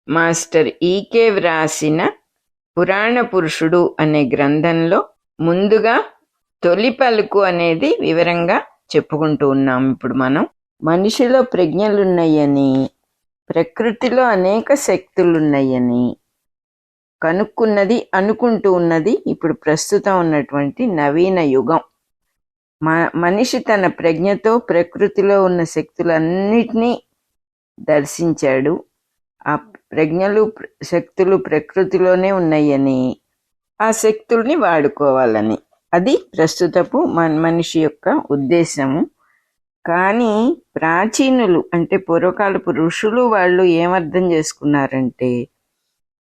Master ఈకే వ్రాసిన పురాణ పురుషుడు అనే గ్రంథంలో ముందుగా తొలి పలుకు అనేది వివరంగా చెప్పుకుంటూ ఉన్నాం. ఇప్పుడు మనం మనిషిలో ప్రజ్ఞలున్నాయని, ప్రకృతిలో అనేక శక్తులున్నాయని కనుక్కున్నది, అనుకుంటూ ఉన్నది ఇప్పుడు ప్రస్తుతం ఉన్నటువంటి నవీన యుగం. మనిషి తన ప్రజ్ఞతో ప్రకృతిలో ఉన్న శక్తులన్నిటినీ దర్శించాడు. ఆ ప్రజ్ఞలు, శక్తులు ప్రకృతిలోనే ఉన్నాయని, ఆ శక్తుల్ని వాడుకోవాలని, అది ప్రస్తుతపు మనిషి యొక్క ఉద్దేశము. కానీ ప్రాచీనులు అంటే పూర్వకాలపు ఋషులు వాళ్ళు ఏమర్థం చేసుకున్నారంటే,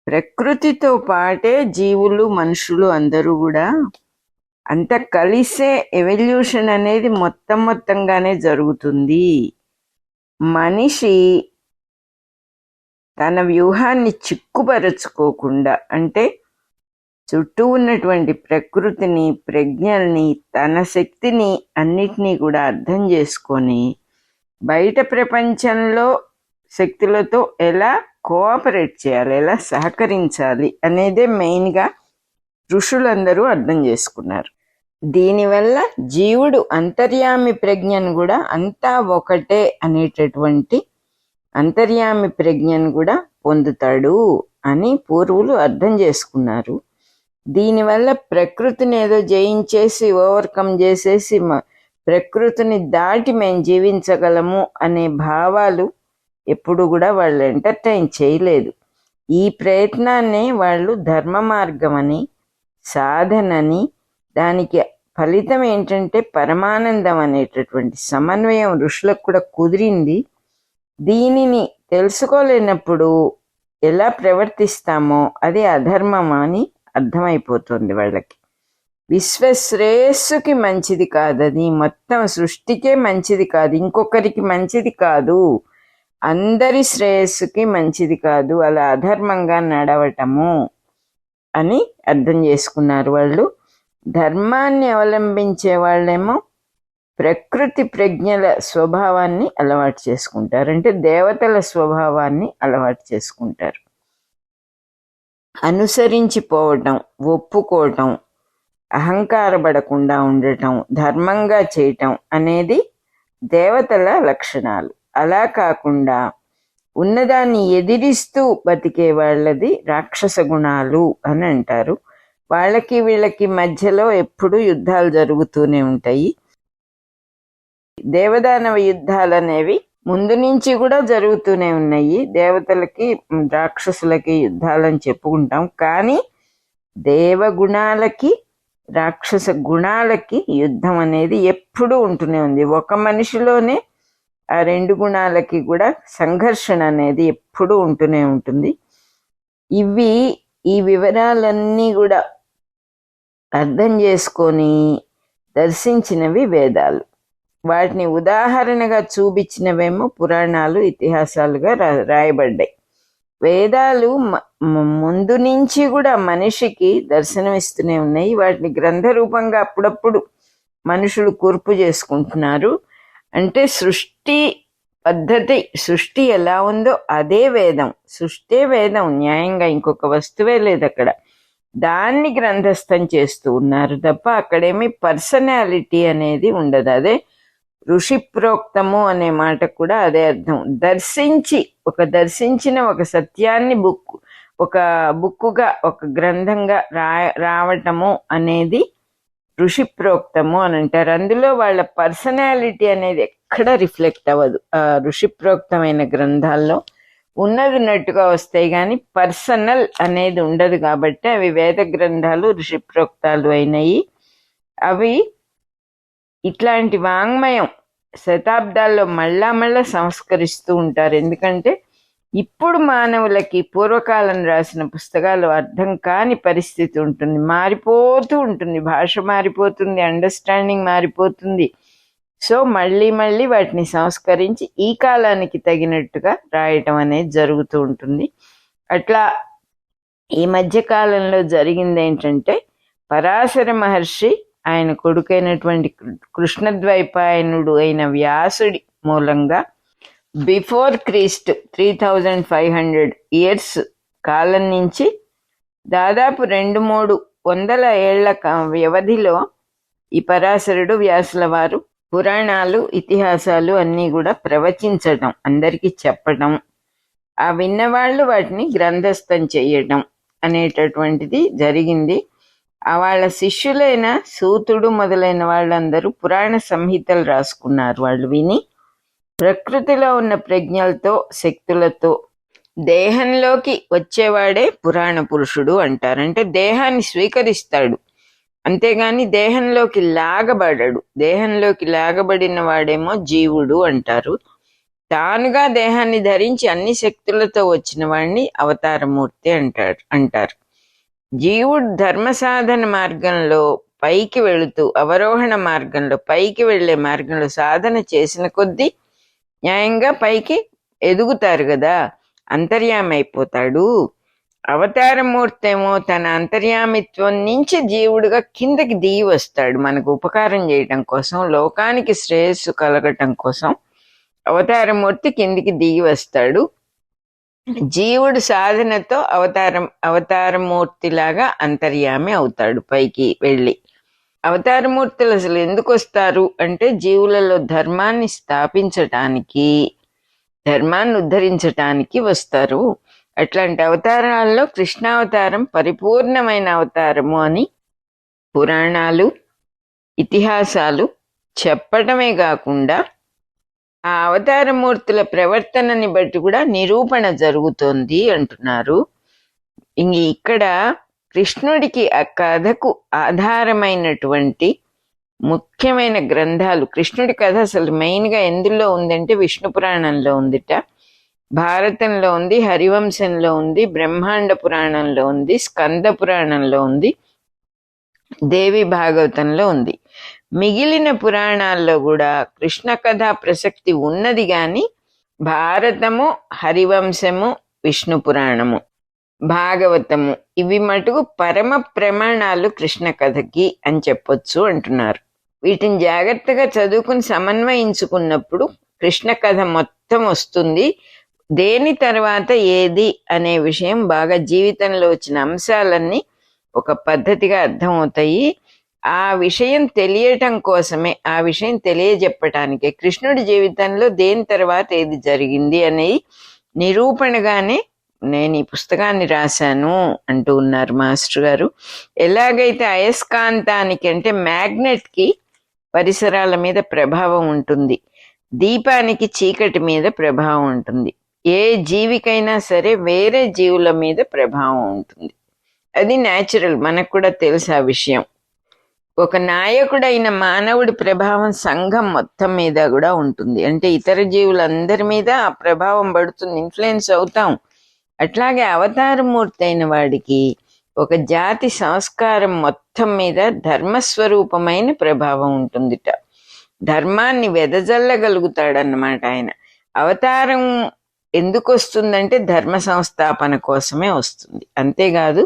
ప్రకృతితో పాటే జీవులు, మనుషులు అందరూ కూడా అంత కలిసే ఎవల్యూషన్ అనేది మొత్తంగానే జరుగుతుంది. మనిషి తన వ్యూహాన్ని చిక్కుపరచుకోకుండా, అంటే చుట్టూ ఉన్నటువంటి ప్రకృతిని, ప్రజ్ఞల్ని, తన శక్తిని అన్నిటినీ కూడా అర్థం చేసుకొని బయట ప్రపంచంలో శక్తులతో ఎలా కోఆపరేట్ చేయాలి, ఎలా సహకరించాలి అనేదే మెయిన్గా ఋషులందరూ అర్థం చేసుకున్నారు. దీనివల్ల జీవుడు అంతర్యామి ప్రజ్ఞను కూడా అంతా ఒకటే అనేటటువంటి అంతర్యామి ప్రజ్ఞను కూడా పొందుతాడు అని పూర్వులు అర్థం చేసుకున్నారు. దీనివల్ల ప్రకృతిని ఏదో జయించేసి, ఓవర్కమ్ చేసేసి ప్రకృతిని దాటి మేము జీవించగలము అనే భావాలు ఎప్పుడు కూడా వాళ్ళు ఎంటర్టైన్ చేయలేదు. ఈ ప్రయత్నాన్ని వాళ్ళు ధర్మ మార్గమని, సాధనని, దానికి ఫలితం ఏంటంటే పరమానందం అనేటటువంటి సమన్వయం ఋషులకు కూడా కుదిరింది. దీనిని తెలుసుకోలేనప్పుడు ఎలా ప్రవర్తిస్తామో అది అధర్మం అని అర్థమైపోతుంది వాళ్ళకి. విశ్వశ్రేయస్సుకి మంచిది కాదు, అది మొత్తం సృష్టికే మంచిది కాదు, ఇంకొకరికి మంచిది కాదు, అందరి శ్రేయస్సుకి మంచిది కాదు అలా అధర్మంగా నడవటము అని అర్థం చేసుకున్నారు వాళ్ళు. ధర్మాన్ని అవలంబించే వాళ్ళేమో ప్రకృతి ప్రజ్ఞల స్వభావాన్ని అలవాటు చేసుకుంటారు, అంటే దేవతల స్వభావాన్ని అలవాటు చేసుకుంటారు. అనుసరించిపోవటం, ఒప్పుకోవటం, అహంకారపడకుండా ఉండటం, ధర్మంగా చేయటం అనేది దేవతల లక్షణాలు. అలా కాకుండా ఉన్నదాన్ని ఎదిరిస్తూ బతికే వాళ్ళది రాక్షస గుణాలు అని అంటారు. వాళ్ళకి వీళ్ళకి మధ్యలో ఎప్పుడూ యుద్ధాలు జరుగుతూనే ఉంటాయి. దేవదానవ యుద్ధాలు అనేవి ముందు నుంచి కూడా జరుగుతూనే ఉన్నాయి. దేవతలకి రాక్షసులకి యుద్ధాలని చెప్పుకుంటాం, కానీ దేవగుణాలకి రాక్షస గుణాలకి యుద్ధం అనేది ఎప్పుడూ ఉంటూనే ఉంది. ఒక మనిషిలోనే ఆ రెండు గుణాలకి కూడా సంఘర్షణ అనేది ఎప్పుడూ ఉంటూనే ఉంటుంది. ఈ వివరాలన్నీ కూడా అర్థం చేసుకొని దర్శించినవి వేదాలు. వాటిని ఉదాహరణగా చూపించినవేమో పురాణాలు, ఇతిహాసాలుగా రాయబడ్డాయి. వేదాలు ముందు నుంచి కూడా మనిషికి దర్శనమిస్తూనే ఉన్నాయి. వాటిని గ్రంథ రూపంగా అప్పుడప్పుడు మనుషులు కూర్పు చేసుకుంటున్నారు. అంటే సృష్టి పద్ధతి, సృష్టి ఎలా ఉందో అదే వేదం, సృష్టే వేదం, న్యాయంగా ఇంకొక వస్తువే లేదు అక్కడ. దాన్ని గ్రంథస్థం చేస్తూ ఉన్నారు తప్ప అక్కడేమి పర్సనాలిటీ అనేది ఉండదు. అదే ఋషి ప్రోక్తము అనే మాట కూడా అదే అర్థం. దర్శించిన ఒక సత్యాన్ని ఒక బుక్కుగా, ఒక గ్రంథంగా రావటము అనేది ఋషి ప్రోక్తము అని అంటారు. అందులో వాళ్ళ పర్సనాలిటీ అనేది ఎక్కడ రిఫ్లెక్ట్ అవ్వదు. ఆ ఋషి ప్రోక్తమైన గ్రంథాల్లో ఉన్నట్టుగా వస్తాయి, కానీ పర్సనల్ అనేది ఉండదు. కాబట్టి అవి వేద గ్రంథాలు ఋషి ప్రోక్తాలు అయినాయి. అవి ఇట్లాంటి వాంగ్మయం శతాబ్దాల్లో మళ్ళా సంస్కరిస్తూ ఉంటారు. ఎందుకంటే ఇప్పుడు మానవులకి పూర్వకాలం రాసిన పుస్తకాలు అర్థం కాని పరిస్థితి ఉంటుంది, మారిపోతూ ఉంటుంది, భాష మారిపోతుంది, అండర్స్టాండింగ్ మారిపోతుంది. సో మళ్ళీ వాటిని సంస్కరించి ఈ కాలానికి తగినట్టుగా రాయటం అనేది జరుగుతూ ఉంటుంది. అట్లా ఈ మధ్య కాలంలో జరిగింది ఏంటంటే, పరాశర మహర్షి ఆయన కొడుకైనటువంటి కృష్ణద్వైపాయనుడు అయిన వ్యాసుడి మూలంగా బిఫోర్ క్రీస్తు 3500 ఇయర్స్ కాలం నుంచి దాదాపు 2-3 వందల ఏళ్ల వ్యవధిలో ఈ పరాశరుడు వ్యాసుల వారు పురాణాలు ఇతిహాసాలు అన్నీ కూడా ప్రవచించడం, అందరికీ చెప్పడం, ఆ విన్నవాళ్ళు వాటిని గ్రంథస్థం చేయడం అనేటటువంటిది జరిగింది. వాళ్ళ శిష్యులైన సూతుడు మొదలైన వాళ్ళందరూ పురాణ సంహితలు రాసుకున్నారు. వాళ్ళు విని ప్రకృతిలో ఉన్న ప్రజ్ఞలతో శక్తులతో దేహంలోకి వచ్చేవాడే పురాణ పురుషుడు అంటారు. అంటే దేహాన్ని స్వీకరిస్తాడు, అంతేగాని దేహంలోకి లాగబడడు. దేహంలోకి లాగబడిన వాడేమో జీవుడు అంటారు. తానుగా దేహాన్ని ధరించి అన్ని శక్తులతో వచ్చిన వాడిని అవతారమూర్తి అంటారు. జీవుడు ధర్మ సాధన మార్గంలో పైకి వెళుతూ అవరోహణ మార్గంలో పైకి వెళ్లే మార్గంలో సాధన చేసిన కొద్దీ న్యాయంగా పైకి ఎదుగుతారు కదా, అంతర్యామి అయిపోతాడు. అవతారమూర్తి ఏమో తన అంతర్యామిత్వం నుంచి జీవుడుగా కిందకి దిగి వస్తాడు, మనకు ఉపకారం చేయటం కోసం, లోకానికి శ్రేయస్సు కలగటం కోసం అవతారమూర్తి కిందికి దిగి వస్తాడు. జీవుడు సాధనతో అవతారమూర్తిలాగా అంతర్యామి అవుతాడు పైకి వెళ్ళి. అవతారమూర్తులు అసలు ఎందుకు వస్తారు అంటే జీవులలో ధర్మాన్ని స్థాపించటానికి, ధర్మాన్ని ఉద్ధరించటానికి వస్తారు. అట్లాంటి అవతారాల్లో కృష్ణావతారం పరిపూర్ణమైన అవతారము అని పురాణాలు ఇతిహాసాలు చెప్పటమే కాకుండా ఆ అవతారమూర్తుల ప్రవర్తనని బట్టి కూడా నిరూపణ జరుగుతోంది అంటున్నారు. ఇక్కడ కృష్ణుడికి ఆ కథకు ఆధారమైనటువంటి ముఖ్యమైన గ్రంథాలు, కృష్ణుడి కథ అసలు మెయిన్గా ఎందులో ఉందంటే విష్ణు పురాణంలో ఉందిట, భారతంలో ఉంది, హరివంశంలో ఉంది, బ్రహ్మాండ పురాణంలో ఉంది, స్కంద పురాణంలో ఉంది, దేవి భాగవతంలో ఉంది. మిగిలిన పురాణాల్లో కూడా కృష్ణ కథా ప్రసక్తి ఉన్నది గాని భారతము, హరివంశము, విష్ణు పురాణము, భాగవతము ఇవి మటుకు పరమ ప్రమాణాలు కృష్ణ కథకి అని చెప్పొచ్చు అంటున్నారు. వీటిని జాగ్రత్తగా చదువుకుని సమన్వయించుకున్నప్పుడు కృష్ణ కథ మొత్తం వస్తుంది. దేని తర్వాత ఏది అనే విషయం బాగా జీవితంలో వచ్చిన అంశాలన్నీ ఒక పద్ధతిగా అర్థమవుతాయి. ఆ విషయం తెలియటం కోసమే, ఆ విషయం తెలియజెప్పటానికే కృష్ణుడి జీవితంలో దేని తర్వాత ఏది జరిగింది అనేది నిరూపణగానే నేను ఈ పుస్తకాన్ని రాశాను అంటూ ఉన్నారు మాస్టర్ గారు. ఎలాగైతే అయస్కాంతానికి అంటే మ్యాగ్నెట్కి పరిసరాల మీద ప్రభావం ఉంటుంది, దీపానికి చీకటి మీద ప్రభావం ఉంటుంది, ఏ జీవికైనా సరే వేరే జీవుల మీద ప్రభావం ఉంటుంది. అది న్యాచురల్, మనకు కూడా తెలుసు ఆ విషయం. ఒక నాయకుడైన మానవుడి ప్రభావం సంఘం మొత్తం మీద కూడా ఉంటుంది. అంటే ఇతర జీవులందరి మీద ఆ ప్రభావం పడుతుంది, ఇన్ఫ్లుయెన్స్ అవుతాం. అట్లాగే అవతారమూర్తి అయిన వాడికి ఒక జాతి సంస్కారం మొత్తం మీద ధర్మస్వరూపమైన ప్రభావం ఉంటుందిట. ధర్మాన్ని వెదజల్లగలుగుతాడన్నమాట ఆయన. అవతారం ఎందుకు వస్తుందంటే ధర్మ సంస్థాపన కోసమే వస్తుంది. అంతేకాదు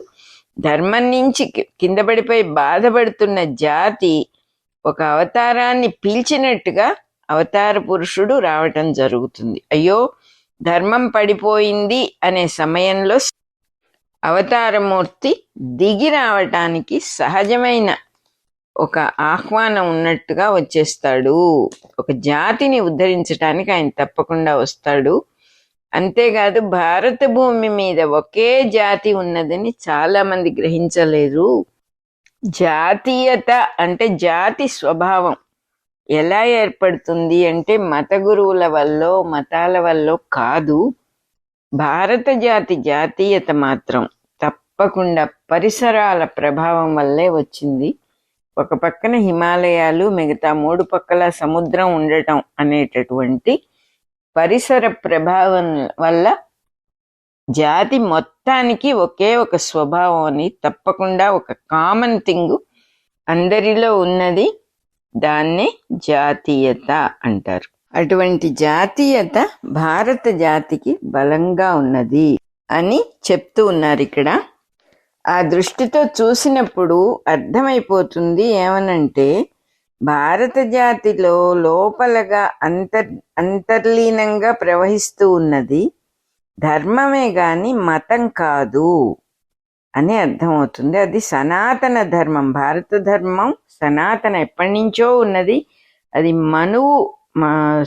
ధర్మం నుంచి కింద పడిపోయి బాధపడుతున్న జాతి ఒక అవతారాన్ని పీల్చినట్టుగా అవతార పురుషుడు రావటం జరుగుతుంది. అయ్యో ధర్మం పడిపోయింది అనే సమయంలో అవతారమూర్తి దిగి రావటానికి సహజమైన ఒక ఆహ్వానం ఉన్నట్టుగా వచ్చేస్తాడు. ఒక జాతిని ఉద్ధరించడానికి ఆయన తప్పకుండా వస్తాడు. అంతేకాదు భారత భూమి మీద ఒకే జాతి ఉన్నదని చాలా మంది గ్రహించలేరు. జాతీయత అంటే జాతి స్వభావం ఎలా ఏర్పడుతుంది అంటే మత గురువుల వల్ల మతాల వల్ల కాదు. భారత జాతి జాతీయత మాత్రం తప్పకుండా పరిసరాల ప్రభావం వల్లే వచ్చింది. ఒక పక్కన హిమాలయాలు, మిగతా 3 పక్కల సముద్రం ఉండటం అనేటటువంటి పరిసర ప్రభావం వల్ల జాతి మొత్తానికి ఒకే ఒక స్వభావం అని తప్పకుండా ఒక కామన్ థింగ్ అందరిలో ఉన్నది, దాన్నే జాతీయత అంటారు. అటువంటి జాతీయత భారత జాతికి బలంగా ఉన్నది అని చెప్తూ ఉన్నారు ఇక్కడ. ఆ దృష్టితో చూసినప్పుడు అర్థమైపోతుంది ఏమనంటే భారత జాతిలో లోపలగా అంతర్లీనంగా ప్రవహిస్తూ ఉన్నది ధర్మమే గాని మతం కాదు అని అర్థమవుతుంది. అది సనాతన ధర్మం. భారత ధర్మం సనాతన, ఎప్పటి నుంచో ఉన్నది. అది మనువు,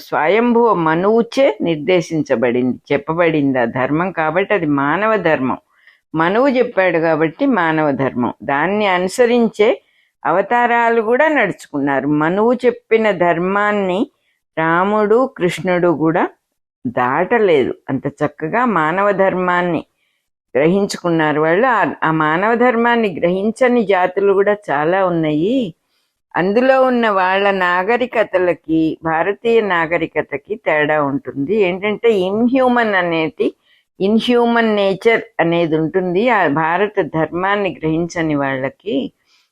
స్వయంభువ మనువుచే నిర్దేశించబడింది, చెప్పబడింది ఆ ధర్మం. కాబట్టి అది మానవ ధర్మం. మనువు చెప్పాడు కాబట్టి మానవ ధర్మం. దాన్ని అనుసరించే అవతారాలు కూడా నడుచుకున్నారు. మనువు చెప్పిన ధర్మాన్ని రాముడు కృష్ణుడు కూడా దాటలేదు. అంత చక్కగా మానవ ధర్మాన్ని గ్రహించుకున్నారు వాళ్ళు. ఆ మానవ ధర్మాన్ని గ్రహించని జాతులు కూడా చాలా ఉన్నాయి. అందులో ఉన్న వాళ్ళ నాగరికతలకి భారతీయ నాగరికతకి తేడా ఉంటుంది. ఏంటంటే ఇన్హ్యూమన్ నేచర్ అనేది ఉంటుంది. ఆ భారత ధర్మాన్ని గ్రహించని వాళ్ళకి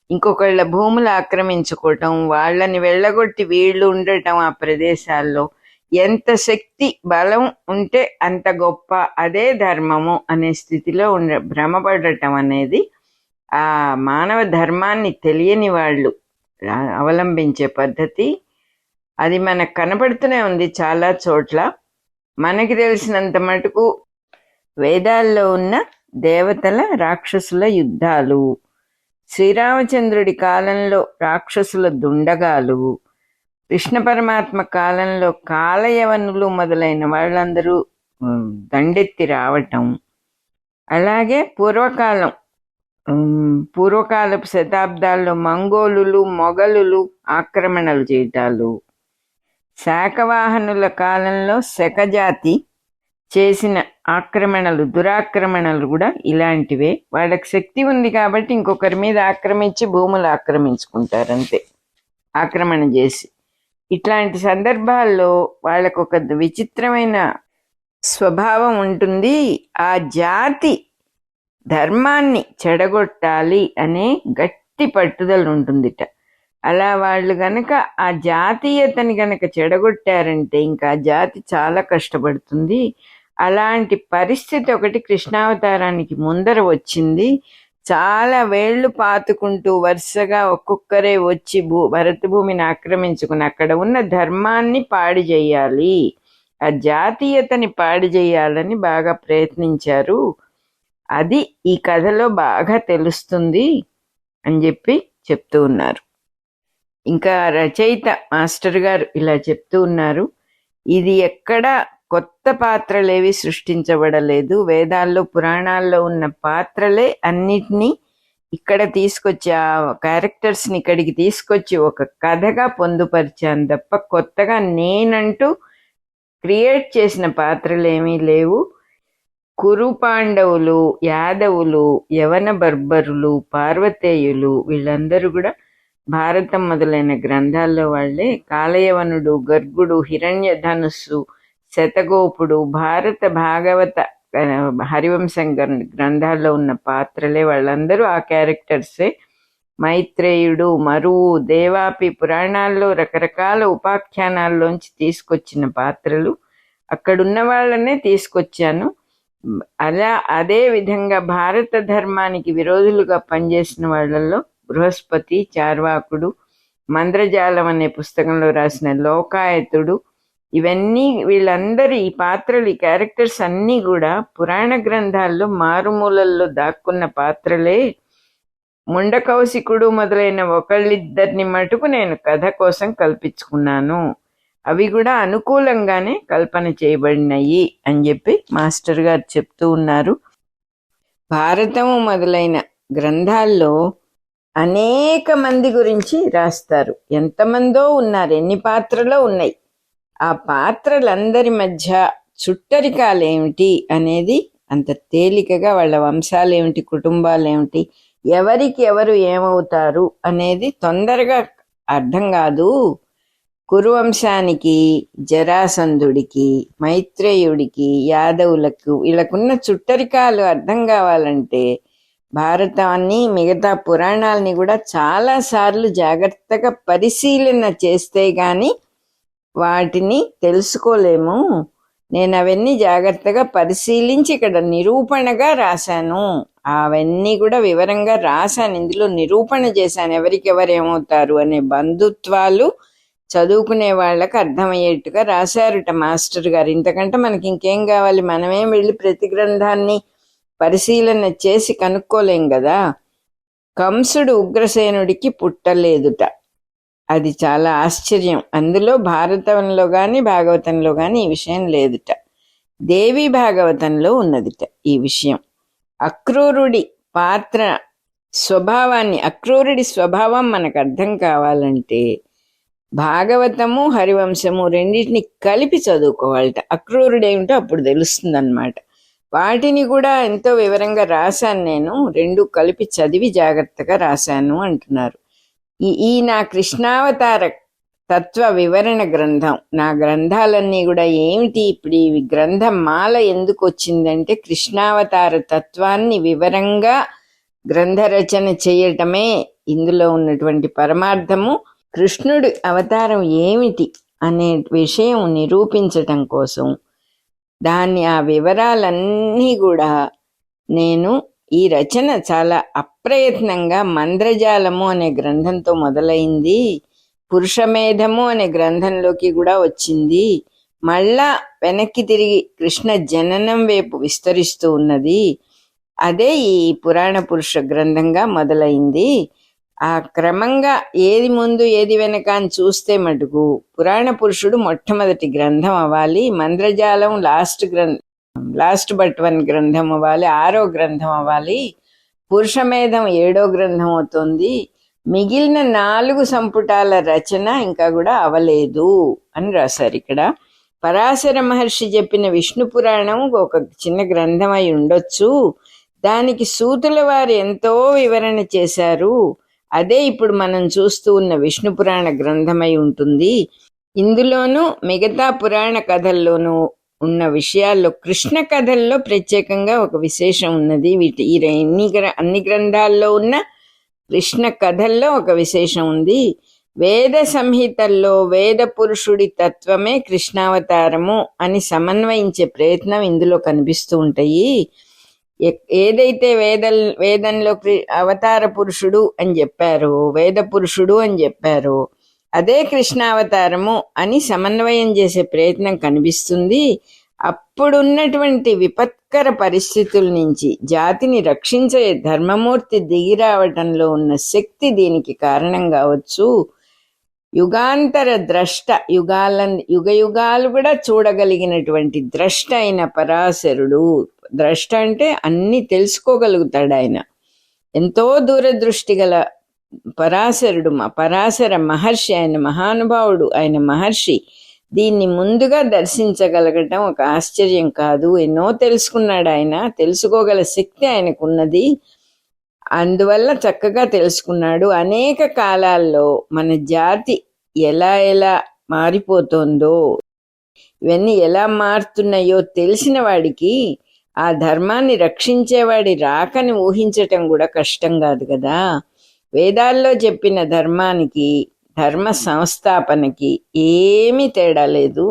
ఇంకొకళ్ళ భూములు ఆక్రమించుకోవటం, వాళ్ళని వెళ్ళగొట్టి వీళ్ళు ఉండటం, ఆ ప్రదేశాల్లో ఎంత శక్తి బలం ఉంటే అంత గొప్ప, అదే ధర్మము అనే స్థితిలో భ్రమపడటం అనేది ఆ మానవ ధర్మాన్ని తెలియని వాళ్ళు అవలంబించే పద్ధతి. అది మనకు కనపడుతూనే ఉంది చాలా చోట్ల. మనకి తెలిసినంత మటుకు వేదాల్లో ఉన్న దేవతల రాక్షసుల యుద్ధాలు, శ్రీరామచంద్రుడి కాలంలో రాక్షసుల దుండగాలు, కృష్ణ పరమాత్మ కాలంలో కాలయవనులు మొదలైన వాళ్ళందరూ దండెత్తి రావటం, అలాగే పూర్వకాలపు శతాబ్దాల్లో మంగోలులు మొఘలులు ఆక్రమణలు చేయటాలు, శాకవాహనుల కాలంలో శకజాతి చేసిన ఆక్రమణలు, దురాక్రమణలు కూడా ఇలాంటివే. వాళ్ళకి శక్తి ఉంది కాబట్టి ఇంకొకరి మీద ఆక్రమించి భూములు ఆక్రమించుకుంటారంతే, ఆక్రమణ చేసి. ఇట్లాంటి సందర్భాల్లో వాళ్ళకు ఒక విచిత్రమైన స్వభావం ఉంటుంది. ఆ జాతి ధర్మాన్ని చెడగొట్టాలి అనే గట్టి పట్టుదల ఉంటుందిట. అలా వాళ్ళు గనక ఆ జాతీయతని గనక చెడగొట్టారంటే ఇంకా ఆ జాతి చాలా కష్టపడుతుంది. అలాంటి పరిస్థితి ఒకటి కృష్ణావతారానికి ముందర వచ్చింది. చాలా వేళ్లు పాతుకుంటూ వరుసగా ఒక్కొక్కరే వచ్చి భరత భూమిని ఆక్రమించుకుని అక్కడ ఉన్న ధర్మాన్ని పాడు చేయాలి, ఆ జాతీయతని పాడు చేయాలని బాగా ప్రయత్నించారు. అది ఈ కథలో బాగా తెలుస్తుంది అని చెప్తూ ఉన్నారు. ఇంకా రచయిత మాస్టర్ గారు ఇలా చెప్తూ ఉన్నారు, ఇది ఎక్కడ కొత్త పాత్రలేవి సృష్టించబడలేదు. వేదాల్లో పురాణాల్లో ఉన్న పాత్రలే అన్నిటినీ ఇక్కడ తీసుకొచ్చి, ఆ క్యారెక్టర్స్ని ఇక్కడికి తీసుకొచ్చి ఒక కథగా పొందుపరిచాను తప్ప కొత్తగా నేనంటూ క్రియేట్ చేసిన పాత్రలు ఏమీ లేవు. కురు పాండవులు, యాదవులు, యవన బర్బరులు, పార్వతేయులు వీళ్ళందరూ కూడా భారతం మొదలైన గ్రంథాల్లో వాళ్ళే. కాలయవనుడు, గర్గుడు, హిరణ్యధనుస్సు, శతగోపుడు, భారత భాగవత హరివంశం గ్రంథాల్లో ఉన్న పాత్రలే వాళ్ళందరూ ఆ క్యారెక్టర్సే. మైత్రేయుడు, మరువు, దేవాపి పురాణాల్లో రకరకాల ఉపాఖ్యానాల్లోంచి తీసుకొచ్చిన పాత్రలు, అక్కడున్న వాళ్ళనే తీసుకొచ్చాను. అదే విధంగా భారత ధర్మానికి విరోధులుగా పనిచేసిన వాళ్ళల్లో బృహస్పతి, చార్వాకుడు, మంద్రజాలం అనే పుస్తకంలో రాసిన లోకాయతుడు, ఇవన్నీ వీళ్ళందరి ఈ పాత్రలు, ఈ క్యారెక్టర్స్ అన్నీ కూడా పురాణ గ్రంథాల్లో మారుమూలల్లో దాక్కున్న పాత్రలే. ముండకౌశికుడు మొదలైన ఒకళ్ళిద్దరిని మటుకు నేను కథ కోసం కల్పించుకున్నాను. అవి కూడా అనుకూలంగానే కల్పన చేయబడినాయి అని మాస్టర్ గారు చెప్తూ ఉన్నారు. భారతము మొదలైన గ్రంథాల్లో అనేక మంది గురించి రాస్తారు. ఎంతమందో ఉన్నారు, ఎన్ని పాత్రలో ఉన్నాయి. ఆ పాత్రలందరి మధ్య చుట్టరికాలేమిటి అనేది అంత తేలికగా, వాళ్ళ వంశాలేమిటి, కుటుంబాలేమిటి, ఎవరికి ఎవరు ఏమవుతారు అనేది తొందరగా అర్థం కాదు. కురువంశానికి, జరాసంధుడికి, మైత్రేయుడికి, యాదవులకు వీళ్ళకున్న చుట్టరికాలు అర్థం కావాలంటే భారతాన్ని, మిగతా పురాణాలని కూడా చాలాసార్లు జాగ్రత్తగా పరిశీలన చేస్తే గాని వాటిని తెలుసుకోలేము. నేను అవన్నీ జాగ్రత్తగా పరిశీలించి ఇక్కడ నిరూపణగా రాశాను. అవన్నీ కూడా వివరంగా రాశాను, ఇందులో నిరూపణ చేశాను ఎవరికెవరు ఏమవుతారు అనే బంధుత్వాలు చదువుకునే వాళ్ళకి అర్థమయ్యేట్టుగా రాశారుట మాస్టర్ గారు. ఇంతకంటే మనకి ఇంకేం కావాలి? మనమేం వెళ్ళి ప్రతి గ్రంథాన్ని పరిశీలన చేసి కనుక్కోలేం కదా. కంసుడు ఉగ్రసేనుడికి పుట్టలేదుట, అది చాలా ఆశ్చర్యం. అందులో భారతంలో గాని భాగవతంలో గాని ఈ విషయం లేదుట, దేవి భాగవతంలో ఉన్నదిట ఈ విషయం. అక్రూరుడి పాత్ర స్వభావాన్ని, అక్రూరుడి స్వభావం మనకు అర్థం కావాలంటే భాగవతము హరివంశము రెండింటిని కలిపి చదువుకోవాలట. అక్రూరుడు ఏమిటో అప్పుడు తెలుస్తుంది అన్నమాట. వాటిని కూడా ఎంతో వివరంగా రాశాను నేను, రెండు కలిపి చదివి జాగ్రత్తగా రాశాను అంటున్నారు. ఈ నా కృష్ణావతార తత్వ వివరణ గ్రంథం, నా గ్రంథాలన్నీ కూడా ఏమిటి, ఇప్పుడు ఈ గ్రంథం మాల ఎందుకు వచ్చిందంటే కృష్ణావతార తత్వాన్ని వివరంగా గ్రంథ రచన చేయటమే ఇందులో ఉన్నటువంటి పరమార్థము. కృష్ణుడి అవతారం ఏమిటి అనే విషయం నిరూపించటం కోసం దాన్ని, ఆ వివరాలన్నీ కూడా నేను ఈ రచన చాలా అప్రయత్నంగా మంద్రజాలము అనే గ్రంథంతో మొదలైంది, పురుషమేధము అనే గ్రంథంలోకి కూడా వచ్చింది, మళ్ళా వెనక్కి తిరిగి కృష్ణ జననం వైపు విస్తరిస్తూ ఉన్నది. అదే ఈ పురాణ పురుష గ్రంథంగా మొదలైంది. ఆ క్రమంగా ఏది ముందు ఏది వెనక అని చూస్తే మటుకు పురాణ పురుషుడు మొట్టమొదటి గ్రంథం అవ్వాలి, మంద్రజాలం లాస్ట్ బట్ వన్ గ్రంథం అవ్వాలి, 6వ గ్రంథం అవ్వాలి, పురుషమేధం 7వ గ్రంథం అవుతుంది, మిగిలిన 4 సంపుటాల రచన ఇంకా కూడా అవలేదు అని రాశారు ఇక్కడ. పరాశర మహర్షి చెప్పిన విష్ణు పురాణం ఒక చిన్న గ్రంథం అయి ఉండొచ్చు, దానికి సూతుల వారు ఎంతో వివరణ చేశారు, అదే ఇప్పుడు మనం చూస్తూ ఉన్న విష్ణు పురాణ గ్రంథమై ఉంటుంది. ఇందులోనూ మిగతా పురాణ కథల్లోనూ ఉన్న విషయాల్లో కృష్ణ కథల్లో ప్రత్యేకంగా ఒక విశేషం ఉన్నది. ఈ అన్ని గ్రంథాల్లో ఉన్న కృష్ణ కథల్లో ఒక విశేషం ఉంది. వేద సంహితల్లో వేద పురుషుడి తత్వమే కృష్ణావతారము అని సమన్వయించే ప్రయత్నం ఇందులో కనిపిస్తూ ఉంటాయి. ఏదైతే వేదంలో అవతార పురుషుడు అని చెప్పారో, వేద పురుషుడు అని చెప్పారో, అదే కృష్ణావతారము అని సమన్వయం చేసే ప్రయత్నం కనిపిస్తుంది. అప్పుడున్నటువంటి విపత్కర పరిస్థితుల నుంచి జాతిని రక్షించే ధర్మమూర్తి దిగిరావటంలో ఉన్న శక్తి దీనికి కారణం కావచ్చు. యుగాంతర ద్రష్ట, యుగాలు కూడా చూడగలిగినటువంటి ద్రష్ట అయిన పరాశరుడు, ద్రష్ట అంటే అన్ని తెలుసుకోగలుగుతాడు ఆయన, ఎంతో దూరదృష్టి గల పరాశరుడు, పరాశర మహర్షి, ఆయన మహానుభావుడు, ఆయన మహర్షి. దీన్ని ముందుగా దర్శించగలగటం ఒక ఆశ్చర్యం కాదు. ఎన్నో తెలుసుకున్నాడు ఆయన, తెలుసుకోగల శక్తి ఆయనకున్నది, అందువల్ల చక్కగా తెలుసుకున్నాడు. అనేక కాలాల్లో మన జాతి ఎలా ఎలా మారిపోతుందో, ఇవన్నీ ఎలా మారుతున్నాయో తెలిసిన వాడికి ఆ ధర్మాన్ని రక్షించేవాడి రాకని ఊహించటం కూడా కష్టం కాదు కదా. వేదాల్లో చెప్పిన ధర్మానికి, ధర్మ సంస్థాపనకి ఏమీ తేడా లేదు.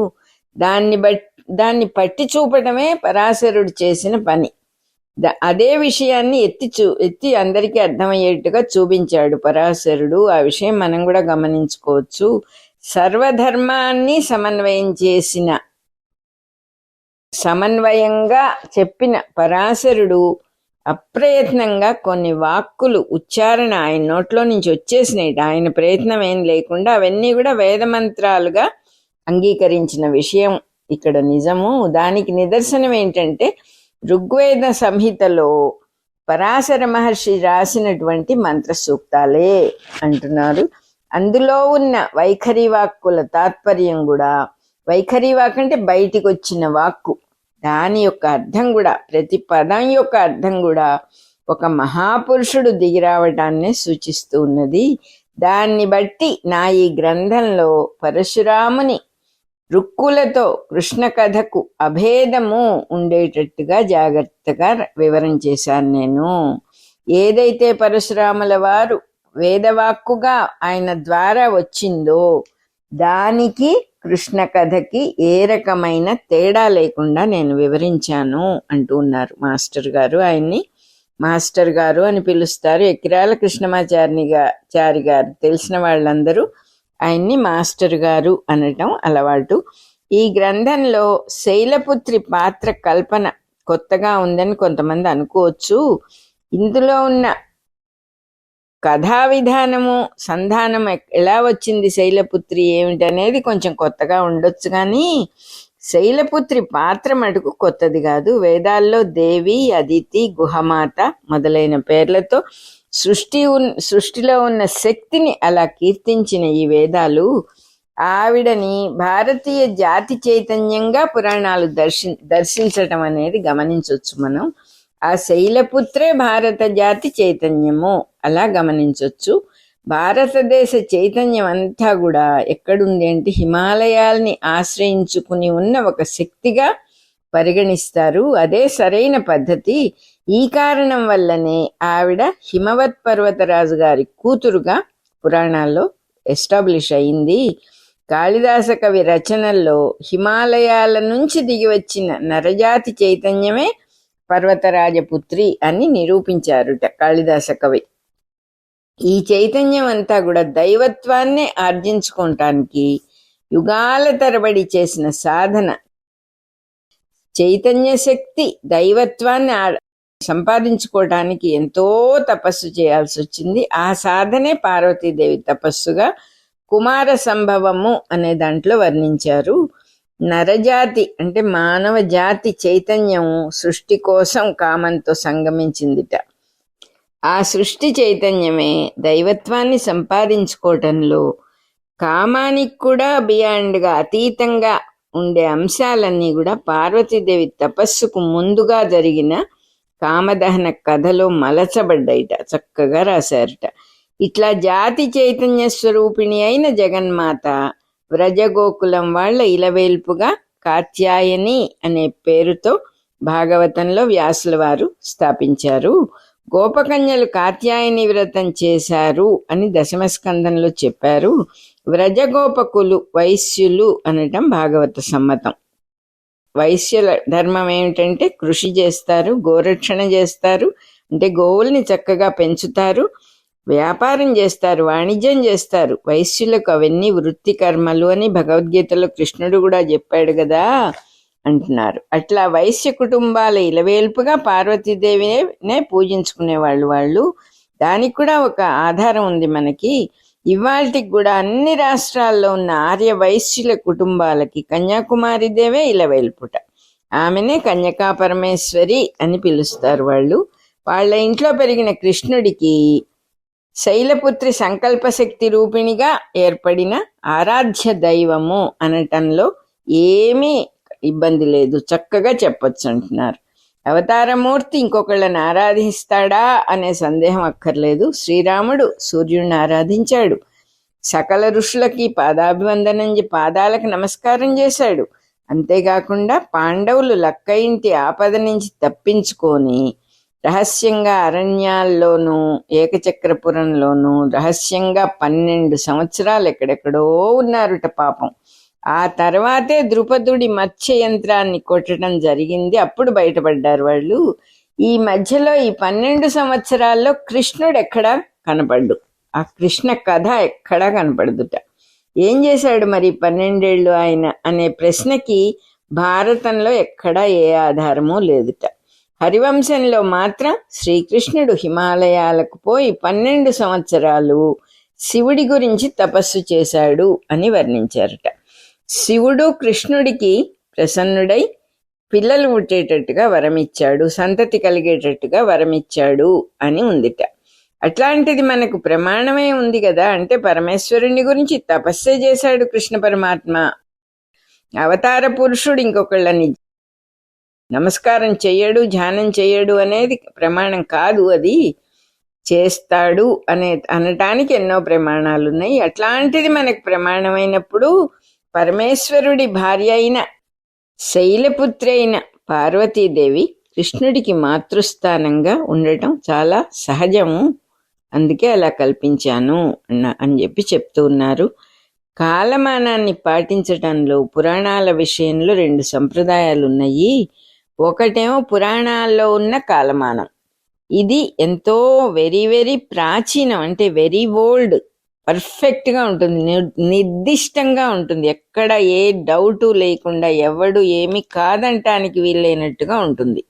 దాన్ని పట్టి చూపటమే పరాశరుడు చేసిన పని. అదే విషయాన్ని ఎత్తి అందరికీ అర్థమయ్యేట్టుగా చూపించాడు పరాశరుడు. ఆ విషయం మనం కూడా గమనించుకోవచ్చు. సర్వధర్మాన్ని సమన్వయంగా చెప్పిన పరాశరుడు అప్రయత్నంగా కొన్ని వాక్కులు ఉచ్చారణ ఆయన నోట్లో నుంచి వచ్చేసినాయి. ఆయన ప్రయత్నం ఏం లేకుండా అవన్నీ కూడా వేదమంత్రాలుగా అంగీకరించిన విషయం ఇక్కడ నిజము. దానికి నిదర్శనం ఏంటంటే ఋగ్వేద సంహితలో పరాశర మహర్షి రాసినటువంటి మంత్ర సూక్తాలే అంటున్నారు. అందులో ఉన్న వైఖరి వాక్కుల తాత్పర్యం కూడా, వైఖరి వాక్ అంటే బయటికి వచ్చిన వాక్కు, దాని యొక్క అర్థం కూడా, ప్రతి పదం యొక్క అర్థం కూడా ఒక మహాపురుషుడు దిగిరావటాన్నే సూచిస్తూ ఉన్నది. దాన్ని బట్టి నా ఈ గ్రంథంలో పరశురాముని రుక్కులతో కృష్ణ కథకు అభేదము ఉండేటట్టుగా జాగ్రత్తగా వివరణ చేశాను నేను. ఏదైతే పరశురాముల వారు వేదవాక్కుగా ఆయన ద్వారా వచ్చిందో దానికి కృష్ణ కథకి ఏ రకమైన తేడా లేకుండా నేను వివరించాను అంటూ ఉన్నారు మాస్టర్ గారు. ఆయన్ని మాస్టర్ గారు అని పిలుస్తారు. ఎకిరాల కృష్ణమాచారి గారు తెలిసిన వాళ్ళందరూ ఆయన్ని మాస్టర్ గారు అనటం అలవాటు. ఈ గ్రంథంలో శైలపుత్రి పాత్ర కల్పన కొత్తగా ఉందని కొంతమంది అనుకోవచ్చు. ఇందులో ఉన్న కథా విధానము సంధానం ఎలా వచ్చింది, శైలపుత్రి ఏమిటనేది కొంచెం కొత్తగా ఉండొచ్చు, కానీ శైలపుత్రి పాత్ర మటుకు కొత్తది కాదు. వేదాల్లో దేవి, అదితి, గుహమాత మొదలైన పేర్లతో సృష్టిలో ఉన్న శక్తిని అలా కీర్తించిన ఈ వేదాలు ఆవిడని భారతీయ జాతి చైతన్యంగా పురాణాలు దర్శించటం అనేది గమనించవచ్చు మనం. ఆ శైలపుత్రే భారత జాతి చైతన్యము అలా గమనించవచ్చు. భారతదేశ చైతన్యం అంతా కూడా ఎక్కడుంది అంటే హిమాలయాల్ని ఆశ్రయించుకుని ఉన్న ఒక శక్తిగా పరిగణిస్తారు. అదే సరైన పద్ధతి. ఈ కారణం వల్లనే ఆవిడ హిమవత్ పర్వతరాజు గారి కూతురుగా పురాణాల్లో ఎస్టాబ్లిష్ అయింది. కాళిదాస కవి రచనల్లో హిమాలయాల నుంచి దిగి వచ్చిన నరజాతి చైతన్యమే పర్వతరాజపుత్రి అని నిరూపించారుట కాళిదాస కవి. ఈ చైతన్యం అంతా కూడా దైవత్వాన్నే ఆర్జించుకోవటానికి యుగాల తరబడి చేసిన సాధన. చైతన్య శక్తి దైవత్వాన్ని సంపాదించుకోవటానికి ఎంతో తపస్సు చేయాల్సి వచ్చింది. ఆ సాధనే పార్వతీదేవి తపస్సుగా కుమార సంభవము అనే దాంట్లో వర్ణించారు. నరజాతి అంటే మానవ జాతి చైతన్యం సృష్టి కోసం కామంతో సంగమించిందిట. ఆ సృష్టి చైతన్యమే దైవత్వాన్ని సంపాదించుకోవటంలో కామానికి కూడా బియాండ్గా అతీతంగా ఉండే అంశాలన్నీ కూడా పార్వతీదేవి తపస్సుకు ముందుగా జరిగిన కామదహన కథలో మలచబడ్డాయిట, చక్కగా రాశారట. ఇట్లా జాతి చైతన్య స్వరూపిణి అయిన జగన్మాత వ్రజగోకులం వాళ్ళ ఇలవేల్పుగా కాత్యాయని అనే పేరుతో భాగవతంలో వ్యాసుల వారు స్థాపించారు. గోపకన్యలు కాత్యాయని వ్రతం చేశారు అని దశమస్కందంలో చెప్పారు. వ్రజగోపకులు వైశ్యులు అనటం భాగవత సమ్మతం. వైశ్యుల ధర్మం ఏమిటంటే కృషి చేస్తారు, గోరక్షణ చేస్తారు, అంటే గోవుల్ని చక్కగా పెంచుతారు, వ్యాపారం చేస్తారు, వాణిజ్యం చేస్తారు. వైశ్యులకు అవన్నీ వృత్తి కర్మలు అని భగవద్గీతలో కృష్ణుడు కూడా చెప్పాడు కదా అంటున్నారు. అట్లా వైశ్య కుటుంబాల ఇలవేల్పుగా పార్వతీదేవినే పూజించుకునేవాళ్ళు వాళ్ళు. దానికి కూడా ఒక ఆధారం ఉంది మనకి. ఇవాళకి కూడా అన్ని రాష్ట్రాల్లో ఉన్న ఆర్య వైశ్యుల కుటుంబాలకి కన్యాకుమారి దేవే ఇలవేల్పుట. ఆమెనే కన్యకా పరమేశ్వరి అని పిలుస్తారు వాళ్ళు. వాళ్ళ ఇంట్లో పెరిగిన కృష్ణుడికి శైలపుత్రి సంకల్పశక్తి రూపిణిగా ఏర్పడిన ఆరాధ్య దైవము అనటంలో ఏమీ ఇబ్బంది లేదు, చక్కగా చెప్పొచ్చు అంటున్నారు. అవతారమూర్తి ఇంకొకళ్ళని ఆరాధిస్తాడా అనే సందేహం అక్కర్లేదు. శ్రీరాముడు సూర్యుడిని ఆరాధించాడు, సకల ఋషులకి పాదాభివందనం పాదాలకు నమస్కారం చేశాడు. అంతేకాకుండా పాండవులు లక్క ఇంటి ఆపద నుంచి తప్పించుకొని రహస్యంగా అరణ్యాల్లోనూ ఏకచక్రపురంలోనూ రహస్యంగా 12 సంవత్సరాలు ఎక్కడెక్కడో ఉన్నారుట పాపం. ఆ తర్వాతే ద్రుపదుడి మత్స్య యంత్రాన్ని కొట్టడం జరిగింది, అప్పుడు బయటపడ్డారు వాళ్ళు. ఈ మధ్యలో ఈ 12 సంవత్సరాల్లో కృష్ణుడు ఎక్కడా కనపడ్డు, ఆ కృష్ణ కథ ఎక్కడా కనపడదుట. ఏం చేశాడు మరి 12 ఏళ్ళు ఆయన అనే ప్రశ్నకి భారతంలో ఎక్కడా ఏ ఆధారమూ లేదుట. హరివంశంలో మాత్రం శ్రీకృష్ణుడు హిమాలయాలకు పోయి 12 సంవత్సరాలు శివుడి గురించి తపస్సు చేశాడు అని వర్ణించారట. శివుడు కృష్ణుడికి ప్రసన్నుడై పిల్లలు పుట్టేటట్టుగా వరమిచ్చాడు, సంతతి కలిగేటట్టుగా వరమిచ్చాడు అని ఉందిట. అట్లాంటిది మనకు ప్రమాణమే ఉంది కదా. అంటే పరమేశ్వరుని గురించి తపస్సే చేశాడు కృష్ణ పరమాత్మ. అవతార పురుషుడు ఇంకొకళ్ళని నమస్కారం చెయ్యడు, ధ్యానం చెయ్యడు అనేది ప్రమాణం కాదు. అది చేస్తాడు అనటానికి ఎన్నో ప్రమాణాలు ఉన్నాయి. అట్లాంటిది మనకు ప్రమాణమైనప్పుడు పరమేశ్వరుడి భార్య అయిన శైలపుత్రి అయిన పార్వతీదేవి కృష్ణుడికి మాతృస్థానంగా ఉండటం చాలా సహజము, అందుకే అలా కల్పించాను అని చెప్పి చెప్తూ ఉన్నారు. కాలమానాన్ని పాటించటంలో పురాణాల విషయంలో 2 సంప్రదాయాలు ఉన్నాయి. ఒకటేమో పురాణాల్లో ఉన్న కాలమానం, ఇది ఎంతో వెరీ వెరీ ప్రాచీనం, అంటే వెరీ ఓల్డ్, పర్ఫెక్ట్గా ఉంటుంది, నిర్దిష్టంగా ఉంటుంది, ఎక్కడ ఏ డౌటు లేకుండా ఎవడు ఏమి కాదంటానికి వీలైనట్టుగా ఉంటుంది.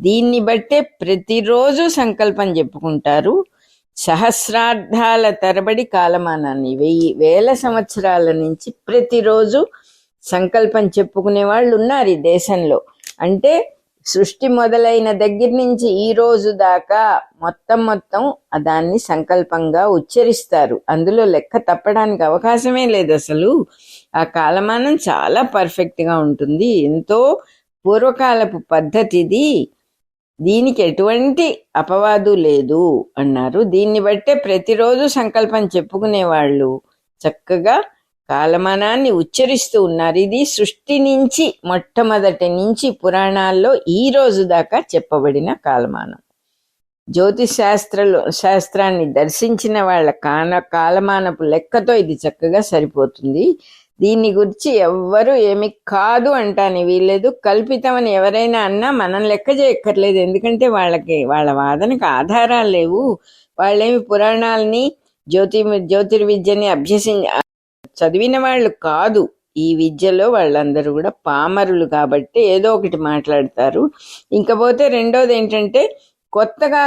దీన్ని బట్టే ప్రతిరోజు సంకల్పం చెప్పుకుంటారు. సహస్రార్థాల తరబడి కాలమానాన్ని, వేల సంవత్సరాల నుంచి ప్రతిరోజు సంకల్పం చెప్పుకునే వాళ్ళు ఉన్నారు ఈ దేశంలో. అంటే సృష్టి మొదలైన దగ్గర నుంచి ఈ రోజు దాకా మొత్తం దాన్ని సంకల్పంగా ఉచ్చరిస్తారు. అందులో లెక్క తప్పడానికి అవకాశమే లేదు అసలు. ఆ కాలమానం చాలా పర్ఫెక్ట్గా ఉంటుంది, ఎంతో పూర్వకాలపు పద్ధతిది, దీనికి ఎటువంటి అపవాదు లేదు అన్నారు. దీన్ని బట్టే ప్రతిరోజు సంకల్పం చెప్పుకునే వాళ్ళు చక్కగా కాలమానాన్ని ఉచ్చరిస్తూ ఉన్నారు. ఇది సృష్టి నుంచి మొట్టమొదటి నుంచి పురాణాల్లో ఈ రోజు దాకా చెప్పబడిన కాలమానం. జ్యోతిష్ శాస్త్రాన్ని దర్శించిన వాళ్ళ కాలమానపు లెక్కతో ఇది చక్కగా సరిపోతుంది. దీన్ని గురించి ఎవ్వరూ ఏమి కాదు అంటాని వీల్లేదు, కల్పితమని ఎవరైనా అన్నా మనం లెక్క చేయక్కర్లేదు. ఎందుకంటే వాళ్ళ వాదనకు ఆధారాలు లేవు. వాళ్ళేమి పురాణాలని జ్యోతిర్విద్యని చదివిన వాళ్ళు కాదు. ఈ విద్యలో వాళ్ళందరూ కూడా పామరులు కాబట్టి ఏదో ఒకటి మాట్లాడతారు. ఇంకపోతే రెండోది ఏంటంటే, కొత్తగా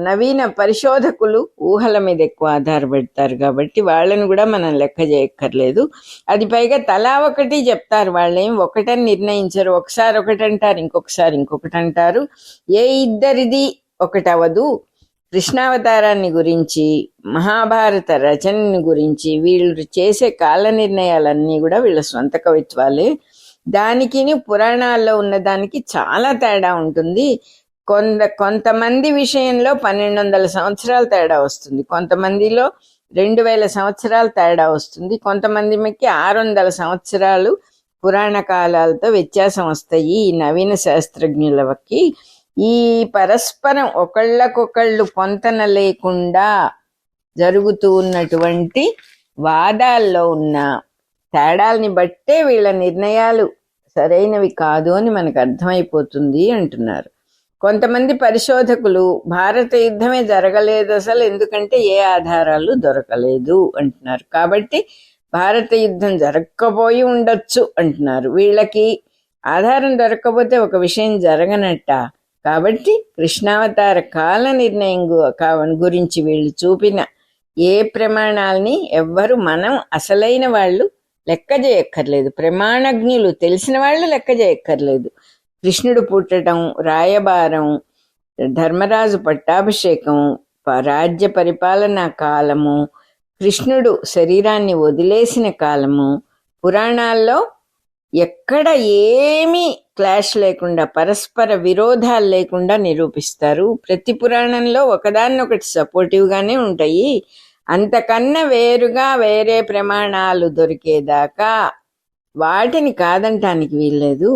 నవీన పరిశోధకులు ఊహల మీద ఎక్కువ ఆధారపడతారు కాబట్టి వాళ్ళని కూడా మనం లెక్క చేయక్కర్లేదు. అది పైగా తలా ఒకటి చెప్తారు, వాళ్ళేం ఒకటని నిర్ణయించరు. ఒకసారి ఒకటి అంటారు, ఇంకొకసారి ఇంకొకటి అంటారు. ఏ ఇద్దరిది ఒకటి అవ్వదు. కృష్ణావతారాన్ని గురించి, మహాభారత రచనని గురించి, వీళ్ళు చేసే కాల నిర్ణయాలన్నీ కూడా వీళ్ళ సొంత కవిత్వాలే. దానికి పురాణాల్లో ఉన్న దానికి చాలా తేడా ఉంటుంది. కొంతమంది విషయంలో 1200 సంవత్సరాల తేడా వస్తుంది, కొంతమందిలో 2000 సంవత్సరాల తేడా వస్తుంది, కొంతమందికి 600 సంవత్సరాలు పురాణ కాలాలతో వ్యత్యాసం వస్తాయి. ఈ నవీన శాస్త్రజ్ఞులకి ఈ పరస్పరం ఒకళ్ళకొకళ్ళు పొంతన లేకుండా జరుగుతూ ఉన్నటువంటి వాదాల్లో ఉన్న తేడాల్ని బట్టే వీళ్ళ నిర్ణయాలు సరైనవి కాదు అని మనకు అర్థమైపోతుంది అంటున్నారు. కొంతమంది పరిశోధకులు భారత యుద్ధమే జరగలేదు అసలు, ఎందుకంటే ఏ ఆధారాలు దొరకలేదు అంటున్నారు. కాబట్టి భారత యుద్ధం జరగకపోయి ఉండొచ్చు అంటున్నారు. వీళ్ళకి ఆధారం దొరకకపోతే ఒక విషయం జరగనట్ట. కాబట్టి కృష్ణావతార కాల నిర్ణయం గురించి వీళ్ళు చూపిన ఏ ప్రమాణాలని ఎవ్వరు మనం అసలైన వాళ్ళు లెక్క చేయక్కర్లేదు. ప్రమాణజ్ఞులు తెలిసిన వాళ్ళు లెక్క చేయక్కర్లేదు. కృష్ణుడు పుట్టడం, రాయబారం, ధర్మరాజు పట్టాభిషేకం, రాజ్య పరిపాలనా కాలము, కృష్ణుడు శరీరాన్ని వదిలేసిన కాలము, పురాణాల్లో ఎక్కడ ఏమీ క్లాష్ లేకుండా, పరస్పర విరోధాలు లేకుండా నిరూపిస్తారు. ప్రతి పురాణంలో ఒకదాన్నొకటి సపోర్టివ్గానే ఉంటాయి. అంతకన్నా వేరుగా వేరే ప్రమాణాలు దొరికేదాకా వాటిని కాదంటానికి వీల్లేదు.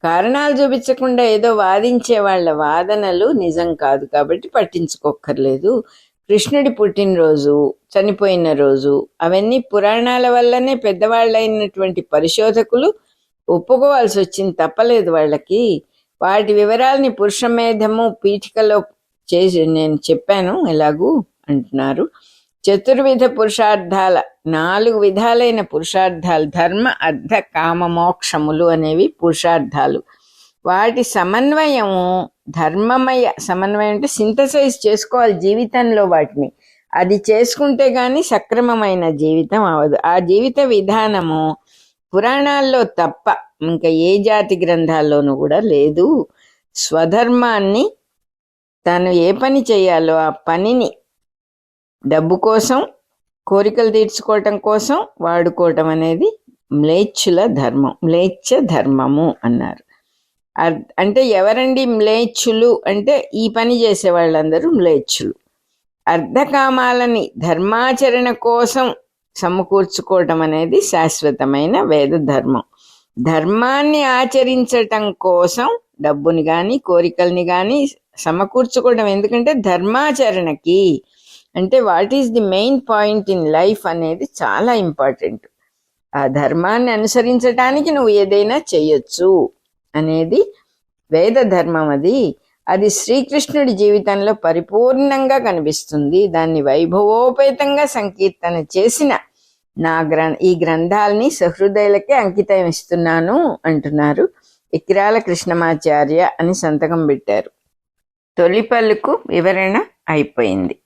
కారణాలు చూపించకుండా ఏదో వాదించే వాళ్ళ వాదనలు నిజం కాదు కాబట్టి పట్టించుకోక్కర్లేదు. కృష్ణుడి పుట్టినరోజు, చనిపోయిన రోజు, అవన్నీ పురాణాల వల్లనే పెద్దవాళ్ళైనటువంటి పరిశోధకులు ఒప్పుకోవాల్సి వచ్చింది, తప్పలేదు వాళ్ళకి. వాటి వివరాలని పురుషమేధము పీఠికలో చేసి నేను చెప్పాను ఎలాగూ అంటున్నారు. చతుర్విధ పురుషార్థాల 4 విధాలైన పురుషార్థాలు, ధర్మ అర్థ కామ మోక్షములు అనేవి పురుషార్థాలు. వాటి సమన్వయము, ధర్మమయ సమన్వయం అంటే సింథసైజ్ చేసుకోవాలి జీవితంలో వాటిని. అది చేసుకుంటే గాని సక్రమమైన జీవితం అవదు. ఆ జీవిత విధానము పురాణాల్లో తప్ప ఇంకా ఏ జాతి గ్రంథాల్లోనూ కూడా లేదు. స్వధర్మాన్ని, తను ఏ పని చేయాలో ఆ పనిని డబ్బు కోసం, కోరికలు తీర్చుకోవటం కోసం వాడుకోవటం అనేది మ్లేచ్ఛుల ధర్మం, మ్లేచ్ఛ ధర్మము అన్నారు. అంటే ఎవరండి మ్లేచ్ఛులు అంటే ఈ పని చేసే వాళ్ళందరూ మ్లేచ్ఛులు. అర్ధకామాలని ధర్మాచరణ కోసం సమకూర్చుకోవటం అనేది శాశ్వతమైన వేద ధర్మం. ధర్మాన్ని ఆచరించటం కోసం డబ్బుని కానీ కోరికల్ని కానీ సమకూర్చుకోవడం, ఎందుకంటే ధర్మాచరణకి అంటే what is the main point in life అనేది చాలా ఇంపార్టెంట్. ఆ ధర్మాన్ని అనుసరించటానికి నువ్వు ఏదైనా చెయ్యొచ్చు అనేది వేద ధర్మం. అది శ్రీకృష్ణుడి జీవితంలో పరిపూర్ణంగా కనిపిస్తుంది. దాన్ని వైభవోపేతంగా సంకీర్తన చేసిన ఈ గ్రంథాలని సహృదయులకే అంకితం ఇస్తున్నాను అంటున్నారు. ఇక్రాల కృష్ణమాచార్య అని సంతకం పెట్టారు. తొలి పలుకు వివరణ అయిపోయింది.